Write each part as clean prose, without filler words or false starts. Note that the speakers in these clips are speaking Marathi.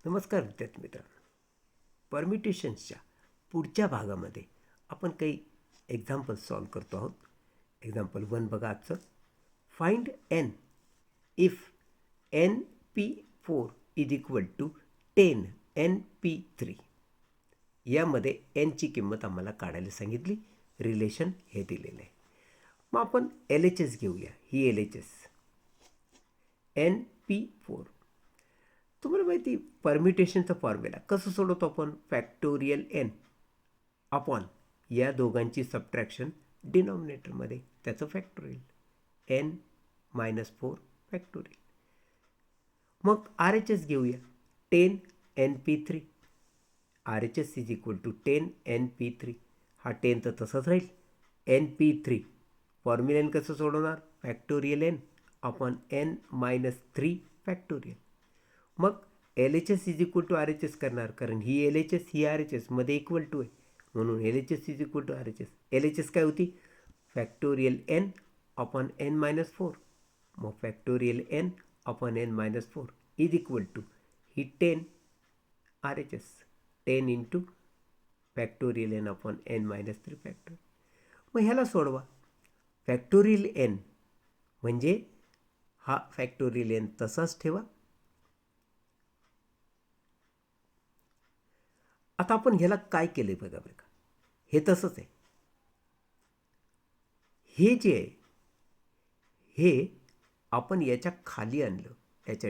नमस्कार विद्यार्थी मित्रांनो. परमिटेशन्सच्या पुढच्या भागामध्ये आपण काही एक्झाम्पल्स सॉल्व करतो आहोत. एक्झाम्पल 1 बघा आजचं. Find n if np4 is equal to 10 np3. यामध्ये n ची किंमत आम्हाला काढायला सांगितली. रिलेशन हे दिलेलं आहे. मग आपण LHS घेऊया. ही LHS np4. तुम्हाला माहिती परम्युटेशनचा फॉर्म्युला कसं सोडवतो आपण? फॅक्टोरियल n अपॉन या दोघांची सबट्रॅक्शन डिनॉमिनेटरमध्ये, त्याचं फॅक्टोरियल n-4 फॅक्टोरियल. मग RHS घेऊया. 10 np3. RHS is equal to 10 np3. हा 10 तर तसंच राहील. np3 फॉर्म्युलन कसं सोडवणार? Factorial n upon n-3 factorial. मग LHS is equal to RHS करणार, कारण ही LHS ही RHS मध्ये इक्वल टू आहे, म्हणून LHS is equal to RHS. LHS काय होती? Factorial n upon n-4. मग factorial n upon n-4 is equal to ही 10 RHS, 10 into factorial n upon n-3 factorial. मग ह्याला सोडवा. फॅक्टोरियल n म्हणजे हा फॅक्टोरियल n तसाच ठेवा. आता आपण ह्याला काय केलं आहे बघा. हे तसंच आहे. हे जे आहे हे आपण याच्या खाली आणलं, याच्या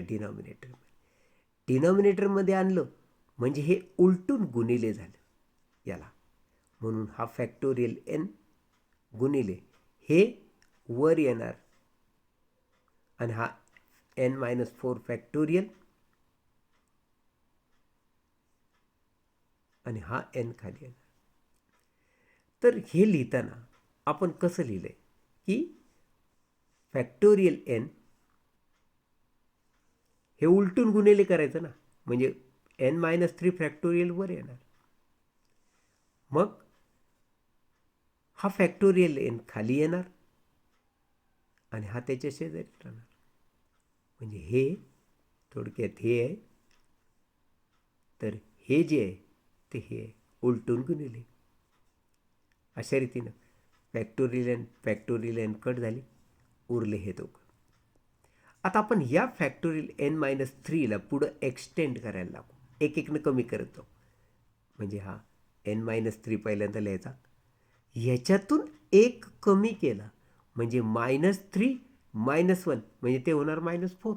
डिनॉमिनेटरमध्ये आणलं म्हणजे हे उलटून गुणिले झालं याला, म्हणून हा फॅक्टोरियल n गुणिले हे वर येणार आणि हा n-4 फॅक्टोरियल आणि हा n खाली येणार. तर हे लिहिताना आपण कसं लिहिलं आहे की फॅक्टोरियल n हे उलटून गुणिले करायचं ना, म्हणजे n-3 फॅक्टोरियल वर येणार. मग हा फॅक्टोरियल n खाली येणार आणि हा त्याच्या शेजारी राहणार. म्हणजे हे थोडक्यात हे आहे, तर हे जे आहे ते हे आहे, उलटून गुणिले. अशा रीतीनं फॅक्टोरियल n कट झाली, उरले हे दोघं. आता आपण या फॅक्टोरियल n-3ला पुढं एक्सटेंड करायला लागू, एक एकनं कमी करत जाऊ. म्हणजे हा n-3 पहिल्यांदा लिहायचा, ह्याच्यातून एक कमी केला म्हणजे -3 -1 म्हणजे ते होणार -4.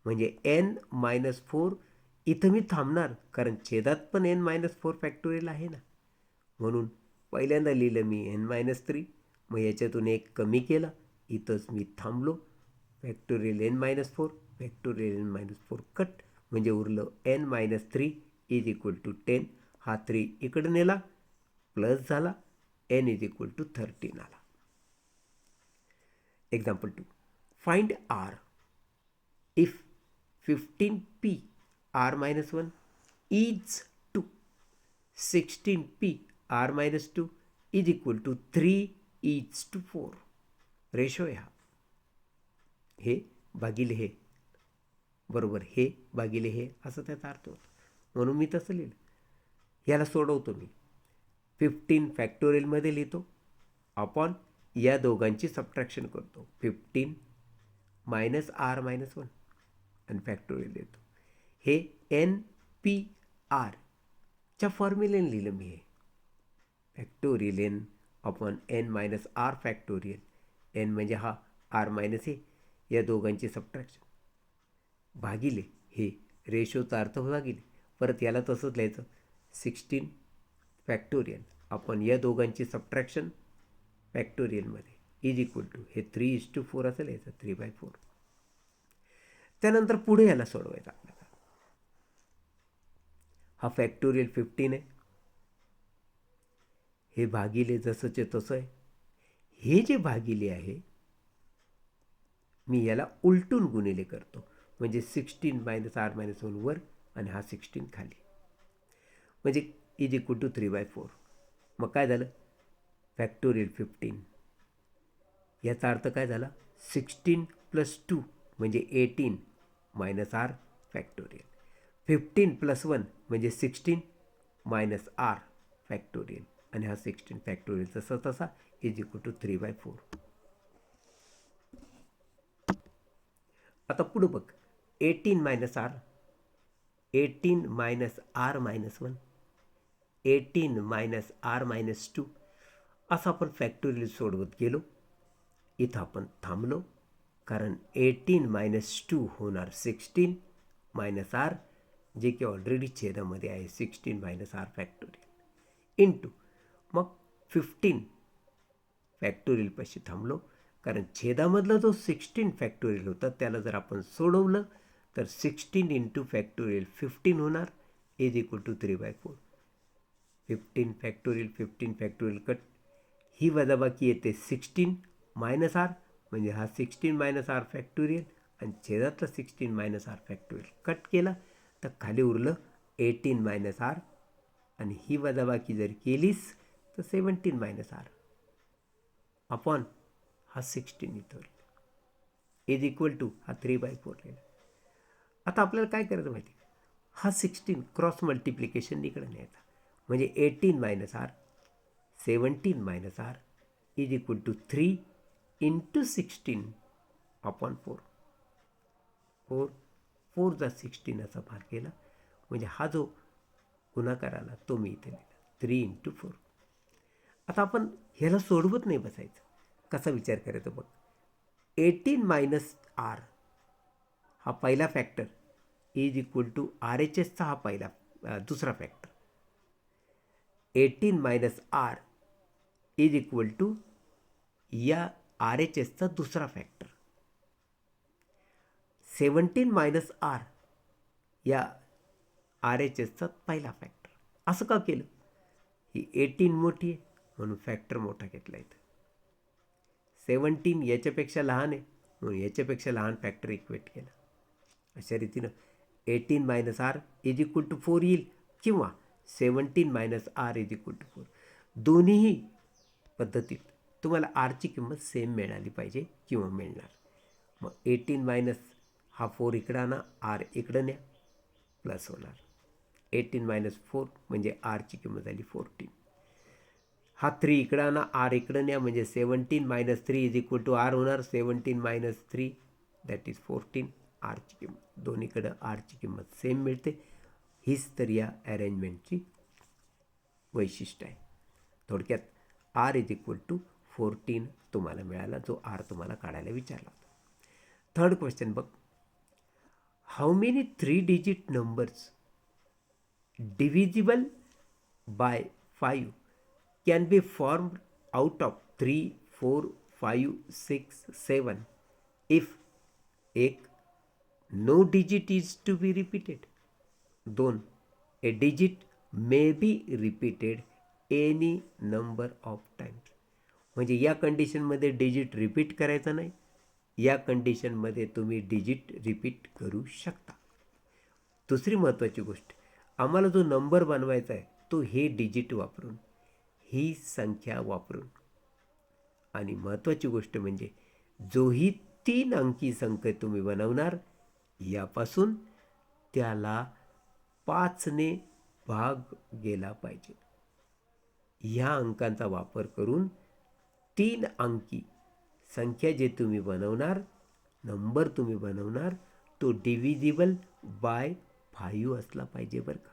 म्हणजे n-4 इथं मी थांबणार, कारण छेदात पण n-4 फॅक्टोरियल आहे ना, म्हणून पहिल्यांदा लिहिलं मी n-3. मग याच्यातून एक कमी केला, इथंच मी थांबलो. Factorial n-4 factorial n-4 cut, म्हणजे उरलं n-3 इज इक्वल टू 10. हा 3 इकडे नेला, प्लस झाला, n इज इक्वल टू 13 आला. Example 2. Find r if 15p r-1 is to 16p r-2 is equal to 3:4. Ratio आहे हा. हे भागिले हे बरोबर हे भागिले हे असं त्याचा अर्थ होतो, म्हणून मी तसं लिहिलं. याला सोडवतो मी. 15 फॅक्टोरियलमध्ये लिहितो, अपॉन या दोघांची सबट्रॅक्शन करतो. 15 मायनस r-1 आणि फॅक्टोरियल देतो. हे NPR च्या फॉर्म्युलेने लिहिलं मी. हे factorial n upon n-r factorial. n म्हणजे हा r- हे, या दोघांची सबट्रॅक्शन भागिले हे रेशोचा अर्थ भागिले. परत याला तसंच लिहायचं, 16 फॅक्टोरियल आपण या दोघांची सबट्रॅक्शन फॅक्टोरियलमध्ये इज इक्वल टू हे 3:4 असं लिहायचं, 3/4. त्यानंतर पुढे याला सोडवायचं आपल्याला. हा फॅक्टोरियल 15 आहे, हे भागिले जसंचे तसं आहे. हे जे भागिले आहे मी याला उलटून गुणिले करतो, म्हणजे 16 मायनस r-1 वर आणि हा 16 खाली, म्हणजे इज इक्वल टू 3/4. मग काय झालं? फॅक्टोरियल 15 याचा अर्थ काय झाला? 16 + 2 म्हणजे 18 मायनस r फॅक्टोरियल. 15 + 1 म्हणजे 16 मायनस आर फॅक्टोरियल, आणि हा 16 फॅक्टोरियल जसा तसा इज इक्वल टू 3/4. आता पुढं बघ, 18 minus R, 18 minus R minus 1, 18 minus R minus 2, असं आपण फॅक्टोरियल सोडवत गेलो. इथं आपण थांबलो, कारण 18 मायनस 2 होणार 16 मायनस आर, जे की ऑलरेडी छेदामध्ये आहे 16 मायनस आर फॅक्टोरियल इंटू, मग 15 फॅक्टोरियलपाशी थांबलो, कारण छेदामधला जो 16 फॅक्टोरियल होता त्याला जर आपण सोडवलं तर 16 इंटू फॅक्टोरियल 15 होणार is equal to 3/4. 15 factorial 15 factorial cut, ही वजाबाकी येते 16 मायनस आर, म्हणजे हा 16 मायनस आर फॅक्टोरियल आणि छेदातला 16 मायनस आर फॅक्टोरियल कट केला तर खाली उरलं 18 मायनस आर, आणि ही वजाबाकी जर केलीस तर 17 मायनस आर अपॉन हा 16 इथं इज इक्वल टू हा 3/4 लिहिला. आता आपल्याला काय करायचं माहिती, हा 16 क्रॉस मल्टिप्लिकेशन इकडे न्यायचा, म्हणजे 18 minus R 17 minus R is equal to 3 into 16 upon 4. 4 जा 16 असा भाग केला, म्हणजे हा जो गुणाकार आला तो मी इथे लिहिला 3 इंटू 4. आता आपण ह्याला सोडवत नाही बसायचं, कसा विचार करायचा बघ, 18 मायनस आर हा पहिला factor is equal to R H एसचा हा पहिला दुसरा factor, 18 minus R is equal to या आर एच एसचा दुसरा फॅक्टर, 17 मायनस आर या आर एच एसचा पहिला फॅक्टर. असं का केलं, ही 18 मोठी आहे म्हणून फॅक्टर मोठा घेतला इथं, 17 याच्यापेक्षा लहान आहे म्हणून याच्यापेक्षा लहान फॅक्टर इक्वेट केला. अशा रीतीनं 18 minus R is equal to 4 येईल, किंवा 17 minus R is equal to 4. दोन्हीही पद्धतीत तुम्हाला आरची किंमत सेम मिळाली पाहिजे किंवा मिळणार. मग 18 मायनस हा 4 इकडं आणा, आर इकडं न्या, प्लस होणार 18 मायनस 4 म्हणजे आरची किंमत झाली 14. हा 3 इकडं आणा, आर इकडं न्या, म्हणजे 17 minus 3 is equal to R होणार 17 मायनस 3 दॅट इज 14. आरची किंमत दोन्हीकडं आरची किंमत सेम मिळते. हीच तर या अरेंजमेंटची वैशिष्ट्य आहे. थोडक्यात आर इज इक्वल टू 14 तुम्हाला मिळाला, जो आर तुम्हाला काढायला विचारला होता. थर्ड क्वेश्चन बघ, how many 3 digit numbers divisible by 5 can be formed out of 3, 4, 5, 6, 7 if एक no digit is to be repeated, 2 a digit may be repeated any number of times. म्हणजे या कंडिशनमध्ये डिजिट रिपीट करायचा नाही, या कंडिशनमध्ये तुम्ही डिजिट रिपीट करू शकता. दुसरी महत्त्वाची गोष्ट, आम्हाला जो नंबर बनवायचा आहे तो हे डिजिट वापरून, ही संख्या वापरून, आणि महत्त्वाची गोष्ट म्हणजे जोही 3 अंकी संख्या तुम्ही बनवणार यापासून त्याला 5ने भाग गेला पाहिजे. ह्या अंकांचा वापर करून 3 अंकी संख्या जे तुम्ही बनवणार, नंबर तुम्ही बनवणार, तो डिव्हिजिबल बाय 5 असला पाहिजे बरं का.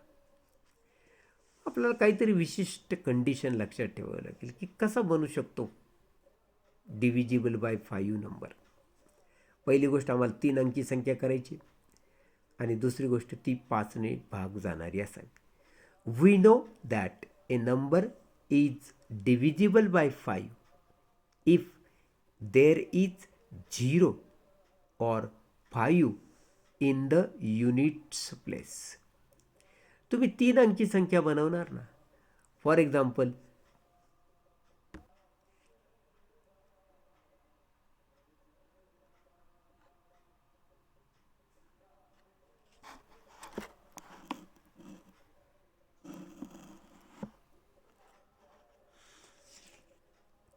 आपल्याला काहीतरी विशिष्ट कंडिशन लक्षात ठेवावं लागेल की कसा बनू शकतो डिव्हिजिबल बाय 5 नंबर. पहिली गोष्ट आम्हाला 3 अंकी संख्या करायची, आणि दुसरी गोष्ट ती 5ने भाग जाणारी असावी. We know that a number is divisible by 5 if there is 0 or 5 in the units place. तुम्ही 3 अंकी संख्या बनवणार ना, फॉर एक्झाम्पल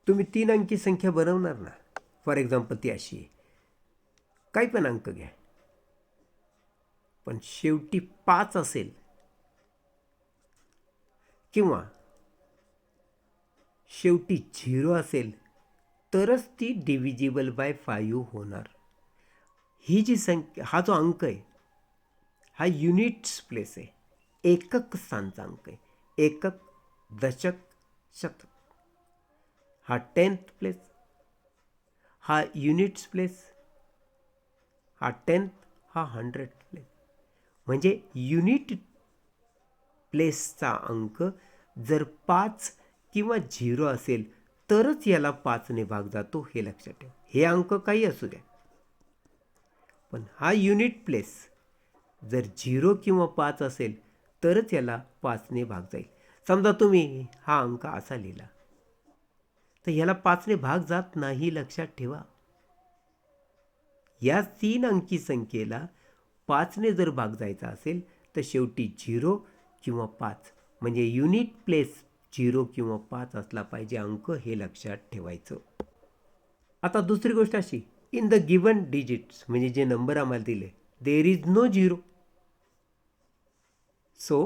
तुम्ही 3 अंकी संख्या बनवणार ना, फॉर एक्झाम्पल ती अशी आहे, काही पण अंक घ्या, पण शेवटी 5 असेल किंवा शेवटी 0 असेल तरच ती डिव्हिजिबल बाय 5 होणार. ही जी संख्या, हा जो अंक आहे हा युनिट्स प्लेस आहे, एकक स्थानचा अंक आहे. एकक, दशक, शतक. हा 10th प्लेस, हा युनिट्स प्लेस, हा 10th, हा 100th प्लेस. म्हणजे युनिट प्लेसचा अंक जर 5 किंवा 0 असेल तरच याला 5ने भाग जातो, हे लक्षात ठेवा. हे अंक काही असू द्या, पण हा युनिट प्लेस जर 0 किंवा 5 असेल तरच याला 5ने भाग जाईल. समजा तुम्ही हा अंक असा लिहिला तर याला 5ने भाग जात नाही, लक्षात ठेवा. या 3 अंकी संख्येला 5ने जर भाग जायचा असेल तर शेवटी 0 किंवा 5, म्हणजे युनिट प्लेस 0 किंवा 5 असला पाहिजे अंक, हे लक्षात ठेवायचं. आता दुसरी गोष्ट अशी, इन द गिवन डिजिट्स, म्हणजे जे नंबर आम्हाला दिले, there is no 0. So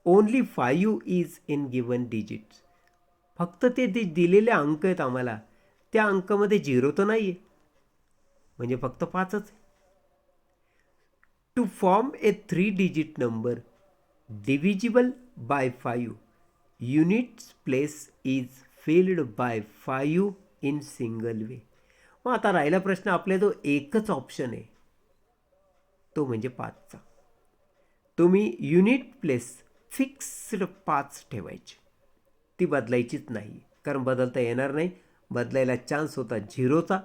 only 5 is in given digits. फक्त ते दिलेले अंक आहेत आम्हाला, त्या अंकामध्ये 0 तर नाही आहे, म्हणजे फक्त 5च आहे. To form a 3 digit number divisible by 5, units place is filled by 5 in single way. मग आता राहिला प्रश्न, आपल्या जो एकच ऑप्शन आहे तो म्हणजे 5चा. तुम्ही युनिट प्लेस फिक्स्ड 5 ठेवायची, ती बदलायचीच नाही, कारण बदलता येणार नाही. बदलायला चान्स होता 0चा,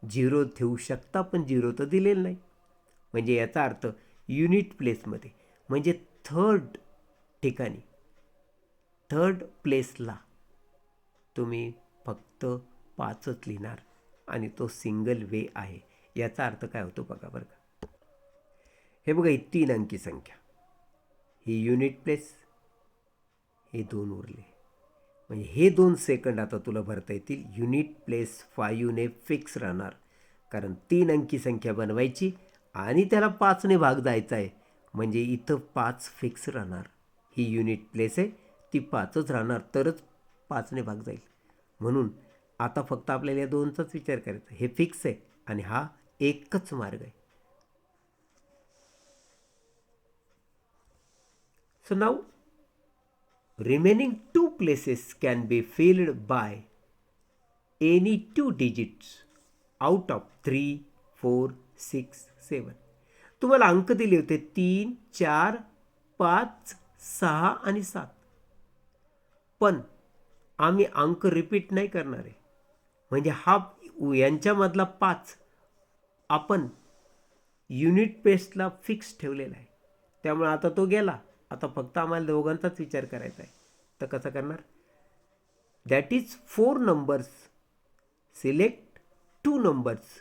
0 ठेवू शकता पण 0 तर दिलेलं नाही. म्हणजे याचा अर्थ युनिट प्लेसमध्ये, म्हणजे थर्ड ठिकाणी, थर्ड प्लेसला तुम्ही फक्त 5च लिहिणार आणि तो सिंगल वे आहे. याचा अर्थ काय होतो बघा बरं का. हे बघा, ही 3 अंकी संख्या, ही युनिट प्लेस, हे 2 उरले, म्हणजे हे 2 सेकंड आता तुला भरता येतील. युनिट प्लेस 5ने फिक्स राहणार, कारण 3 अंकी संख्या बनवायची आणि त्याला 5ने भाग द्यायचा आहे, म्हणजे इथं 5 फिक्स राहणार. ही युनिट प्लेस आहे, ती 5च राहणार, तरच 5ने भाग जाईल. म्हणून आता फक्त आपल्याला या 2चाच विचार करायचा. हे फिक्स आहे आणि हा एकच मार्ग आहे. So now remaining 2 places can be filled by any 2 digits out of 3, 4, 6, 7. तुम्हाला अंक दिले होते 3, 4, 5, 6 आणि 7, पण आम्ही अंक रिपीट नाही करणार आहे. म्हणजे हा यांच्यामधला 5 आपण युनिट प्लेसला फिक्स ठेवलेला आहे, त्यामुळे आता तो गेला. आता फक्त आम्हाला दोघांचाच विचार करायचा आहे. तर कसं करणार? That is 4 numbers, select 2 numbers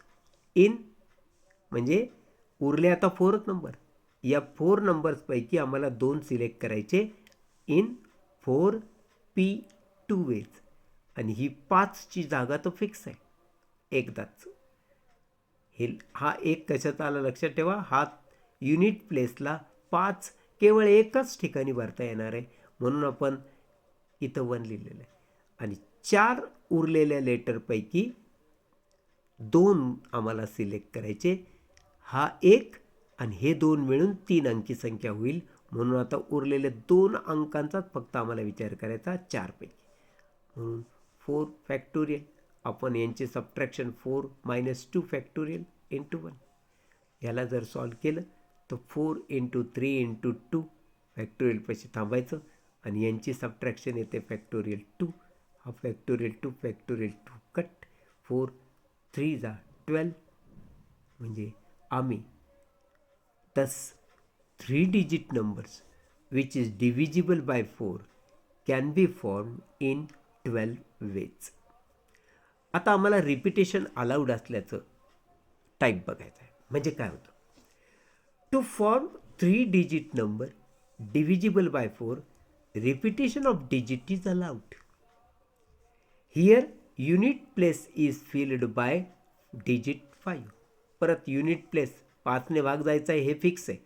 in, म्हणजे उरले आता 4च नंबर. या 4 नंबर्सपैकी आम्हाला 2 सिलेक्ट करायचे इन 4p2 वेज, आणि ही 5ची जागा तर फिक्स आहे एकदाच. हा एक कशाचा आला लक्षात ठेवा, हा युनिट प्लेसला 5 केवळ एकच ठिकाणी भरता येणार आहे, म्हणून आपण इथं 1 लिहिलेलं आहे. आणि 4 उरलेल्या लेटरपैकी 2 आम्हाला सिलेक्ट करायचे. हा 1 आणि हे 2 मिळून 3 अंकी संख्या होईल, म्हणून आता उरलेले 2 अंकांचाच फक्त आम्हाला विचार करायचा 4 पैकी. म्हणून 4 फॅक्टोरियल, आपण यांचे सबट्रॅक्शन 4 - 2 फॅक्टोरियल इंटू 1. याला जर सॉल्व केलं तर 4 × 3 × 2 फॅक्टोरियल पैसे थांबायचं, आणि यांची सबट्रॅक्शन येते फॅक्टोरियल 2. हा फॅक्टोरियल 2 फॅक्टोरियल 2 कट, 4 3 जा 12. म्हणजे आम्ही 3 digit numbers which is divisible by 4 can be form in 12 ways. आता आम्हाला रिपिटेशन अलाउड असल्याचं टाईप बघायचं आहे. म्हणजे काय होतं, to form 3 digit number divisible by 4, repetition of digit is allowed. Here unit place is filled by digit 5. परत युनिट प्लेस 5ने भाग जायचा आहे हे फिक्स आहे,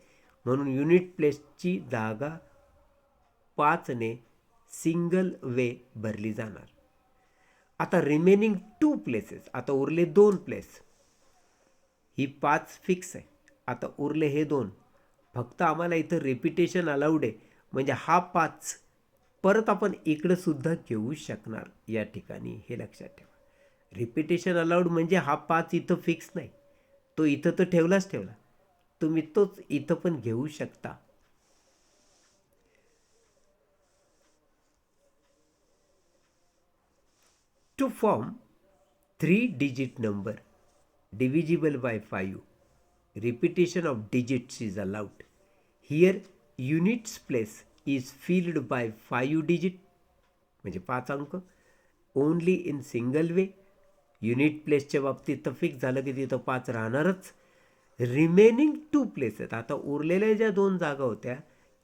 म्हणून युनिट प्लेसची जागा 5ने सिंगल वे भरली जाणार. आता रिमेनिंग 2 प्लेसेस, आता उरले 2 प्लेस. ही 5 फिक्स आहे, आता उरले हे 2. फक्त आम्हाला इथं रिपिटेशन अलाउड आहे, म्हणजे हा 5 परत आपण इकडं सुद्धा घेऊ शकणार या ठिकाणी, हे लक्षात ठेवा. रिपिटेशन अलाउड म्हणजे हा 5 इथं फिक्स नाही, तो इथं तर ठेवलाच ठेवला, तुम्ही तोच इथं पण घेऊ शकता. To form 3-digit number divisible by 5, repetition of digits is allowed. Here units place is filled by 5 digit, म्हणजे 5 अंक, only in single way. Unit प्लेसच्या बाबतीत तर फिक्स झालं की तिथं 5 राहणारच. रिमेनिंग 2 प्लेसेस, आता उरलेल्या ज्या 2 जागा होत्या,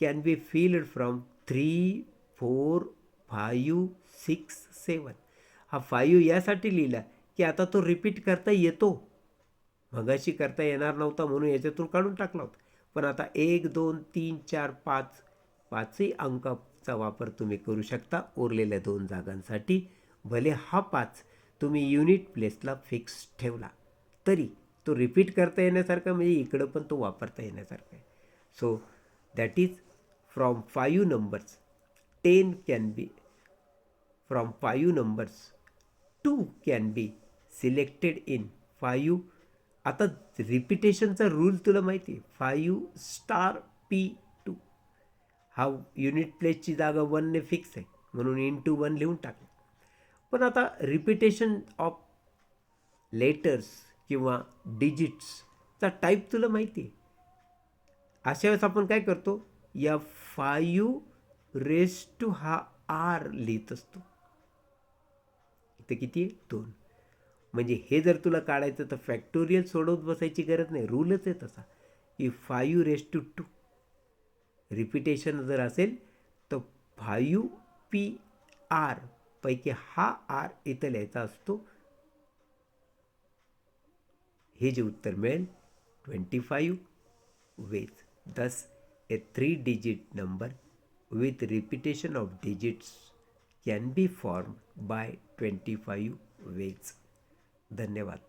कॅन बी फिल्ड फ्रॉम 3, 4, 5, 6, 7. हा 5 यासाठी लिहिला की आता तो रिपीट करता येतो, मगाशी करता येणार नव्हता म्हणून याच्यातून काढून टाकला होता, पण आता 1, 2, 3, 4, 5 5ही अंकाचा वापर तुम्ही करू शकता उरलेल्या 2 जागांसाठी. भले हा 5 तुम्ही युनिट प्लेसला फिक्स ठेवला तरी तो रिपीट करता येण्यासारखा, म्हणजे इकडं पण तो वापरता येण्यासारखा आहे. So that is from 5 numbers 10 can be, from 5 numbers 2 can be selected in 5. आता रिपिटेशनचा रूल तुला माहिती आहे, 5*P2. हा युनिट प्लेसची जागा 1ने फिक्स आहे म्हणून इंटू 1 लिहून टाकलं. पण आता रिपिटेशन ऑफ लेटर्स किंवा डिजिट्सचा टाईप तुला माहिती आहे. अशा वेळेस आपण काय करतो, या 5 हा R लिहित असतो. इथे किती आहे, 2. म्हणजे हे जर तुला काढायचं तर फॅक्टोरियल सोडवत बसायची गरज नाही, रूलच आहे तसा की 5^2. रिपिटेशन जर असेल तर 5PR पैकी हा R इथं लिहायचा असतो. हे जे उत्तर मिळेल 25 veg. Thus a 3-digit number with repetition of digits can be formed by 25 ways. धन्यवाद.